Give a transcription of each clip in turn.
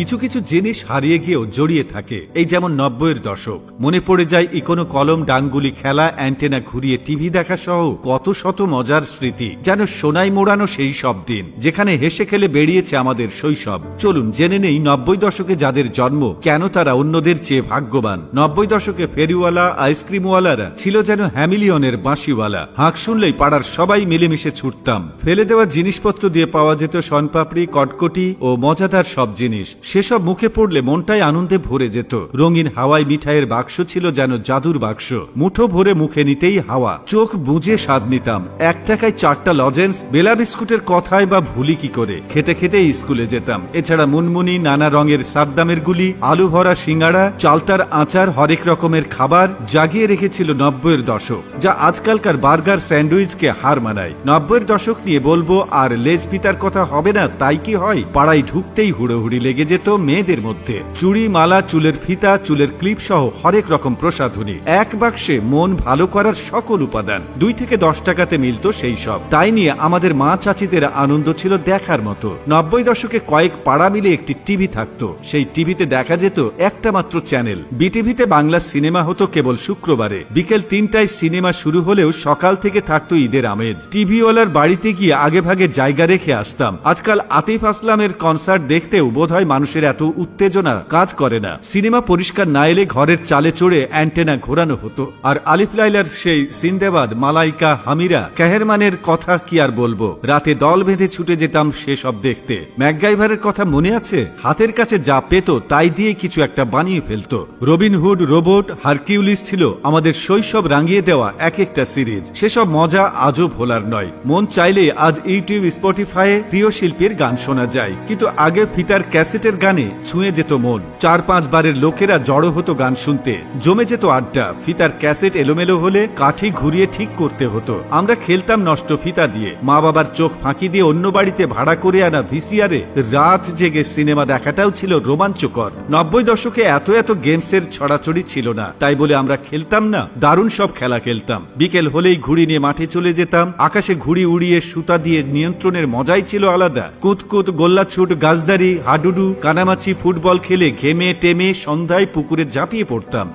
কিছু কিছু জিনিস হারিয়ে গিয়েও জড়িয়ে থাকে। এই যেমন 90-এর দশক, মনে পড়ে যায় ইকোনো কলম ডাঙ্গুলি খেলা, অ্যান্টেনা ঘুরিয়ে টিভি দেখা সহ কত শত মজার স্মৃতি, যেন সোনায় মোড়ানো সেই সব দিন যেখানে হেসে খেলে বেরিয়েছে আমাদের শৈশব। চলুন জেনে নেই 90 দশকে যাদের জন্ম কেন তারা অন্যদের চেয়ে ভাগ্যবান। 90 দশকে ফেরিওয়ালা আইসক্রিমওয়ালারা ছিল যেন হ্যামিলিয়নের বাঁশিওয়ালা। হাঁক শুনলেই পাড়ার সবাই মিলেমিশে ছুটতাম। ফেলে দেওয়া জিনিসপত্র দিয়ে পাওয়া যেত শনপাপড়ি, কটকটি ও মজাদার সব জিনিস। সেসব মুখে পড়লে মনটাই আনন্দে ভরে যেত। রঙিন হাওয়াই মিঠাইয়ের বাক্স ছিল যেন জাদুর বাক্স, মুঠো ভরে মুখে নিতেই হাওয়া। চোখ বুজে স্বাদ নিতাম। 1 টাকায় 4টা লজেন্স, বেলা বিস্কুটের কথায় বা ভুলি কি করে। খেতে খেতেই স্কুলে যেতাম। এছাড়া মুনমুনি, নানা রঙের সাদ্দামের গুলি, আলু ভরা সিঙ্গাড়া, চালতার আচার, হরেক রকমের খাবার জাগিয়ে রেখেছিল 90-এর দশক, যা আজকালকার বার্গার স্যান্ডউইচকে হার মানায়। 90-এর দশক নিয়ে বলবো আর লেজ পিতার কথা হবে না তাই কি হয়? পাড়ায় ঢুকতেই হুড়োহুড়ি লেগে যেত মেয়েদের মধ্যে। চুড়ি, মালা, চুলের ফিতা, চুলের ক্লিপ সহ হরেক রকম প্রসাধনী, এক বাক্সে মন ভালো করার সকল উপাদান। 2 থেকে 10 টাকাতে মিলত সেই সব। তাই নিয়ে আমাদের মা চাচিদের আনন্দ ছিল দেখার মতো। 90 দশকে কয়েক পাড়া মিলে একটি টিভি থাকতো। সেই টিভিতে দেখা যেত একটা মাত্র চ্যানেল। বিটিভিতে বাংলা সিনেমা হতো কেবল শুক্রবারে। বিকেল 3টায় সিনেমা শুরু হলেও সকাল থেকে থাকতো ঈদের আমেজ। টিভিওয়ালার বাড়িতে গিয়ে আগে ভাগে জায়গা রেখে আসতাম। আজকাল আতিফ আসলামের কনসার্ট দেখতেও বোধহয় মানুষের এত উত্তেজনা কাজ করে না। সিনেমা পরিষ্কার না এলে ঘরের চালে চড়ে অ্যান্টেনা ঘোরানো হতো। আর আলিফ লাইলার সেই সিন্দেবাদ, মালাইকা, হামিরা, কাহেরমানের কথা কি আর বলবো। রাতে দল বেঁধে ছুটে যেতাম সেসব দেখতে। ম্যাকগাইভারের কথা মনে আছে? হাতের কাছে যা পেত তাই দিয়ে কিছু একটা বানিয়ে ফেলতো। রবিনহুড, রোবট, হারকিউলিস ছিল আমাদের শৈশব রাঙিয়ে দেওয়া এক একটা সিরিজ। সেসব মজা আজও ভোলার নয়। মন চাইলে আজ ইউটিউব, স্পটিফাইয়ে প্রিয় শিল্পীর গান শোনা যায়, কিন্তু আগে ফিতার ক্যাসেটের গানে ছুঁয়ে যেত মন। 4-5 বারের লোকেরা জড়ো হতো গান শুনতে, জমে যেত আড্ডা। ফিতার ক্যাসেট এলোমেলো হলে কাঠি ঘুরিয়ে ঠিক করতে হতো। আমরা খেলতাম নষ্ট ফিতা দিয়ে। মা বাবার চোখ ফাঁকি দিয়ে অন্য বাড়িতে ভাড়া করে আনা ভিসিআরে রাত জেগে সিনেমা দেখাটাও ছিল রোমাঞ্চকর। 90 দশকে এত এত গেমসের ছড়াছড়ি ছিল না, তাই বলে আমরা খেলতাম না। দারুণ সব খেলা খেলতাম। বিকেল হলেই ঘুড়ি নিয়ে মাঠে চলে যেতাম। আকাশে ঘুড়ি উড়িয়ে সুতা দিয়ে নিয়ন্ত্রণের মজাই ছিল আলাদা। কুতকুত, গোল্লাছুট, গাছদারি, হাডুডু, কানামাছি, ফুটবল খেলে ঘেমে টেমে সন্ধ্যায় পুকুরে ঝাঁপিয়ে পড়তাম।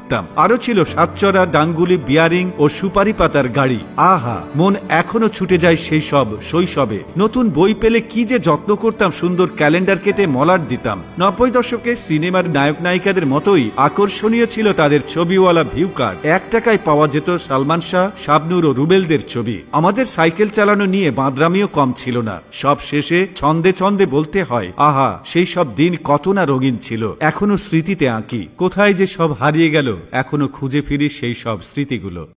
আরো ছিল সাতচরা, ডাঙ্গুলি, বিয়ারিং ও সুপারি পাতার গাড়ি। আহা, মন এখনো ছুটে যায় সেই সব শৈশবে। নতুন বই পেলে কি যে যত্ন করতাম, সুন্দর ক্যালেন্ডার কেটে মলাট দিতাম। 90 দশকে সিনেমার নায়ক নায়িকাদের মতোই আকর্ষণীয় ছিল তাদের ছবিওয়ালা ভিউ কার্ড। 1 টাকায় পাওয়া যেত সালমান শাহ, শাবনূর ও রুবেলদের ছবি। আমাদের সাইকেল চালানো নিয়ে বাঁদরামিও কম ছিল না। সব শেষে ছন্দে ছন্দে বলতে হয়, আহা, সেই সব দিন কত না রঙিন ছিল। এখনো স্মৃতিতে আঁকি। কোথায় যে সব হারিয়ে গেল, এখনো খুঁজে ফিরি সেই সব স্মৃতিগুলো।